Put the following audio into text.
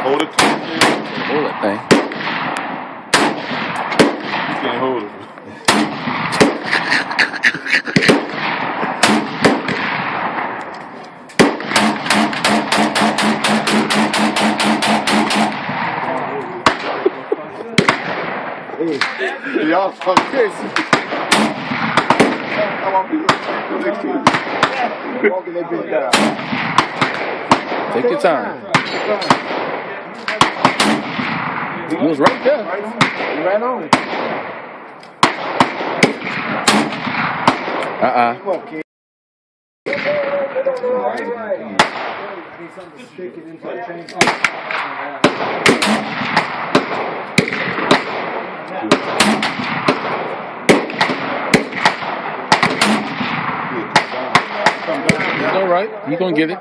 Hold it. Hold that thing. You can't hold it. Y'all so crazy. Walking that bitch down. Take your time. He was right there. You ran on it. It's all right. You're gonna get it.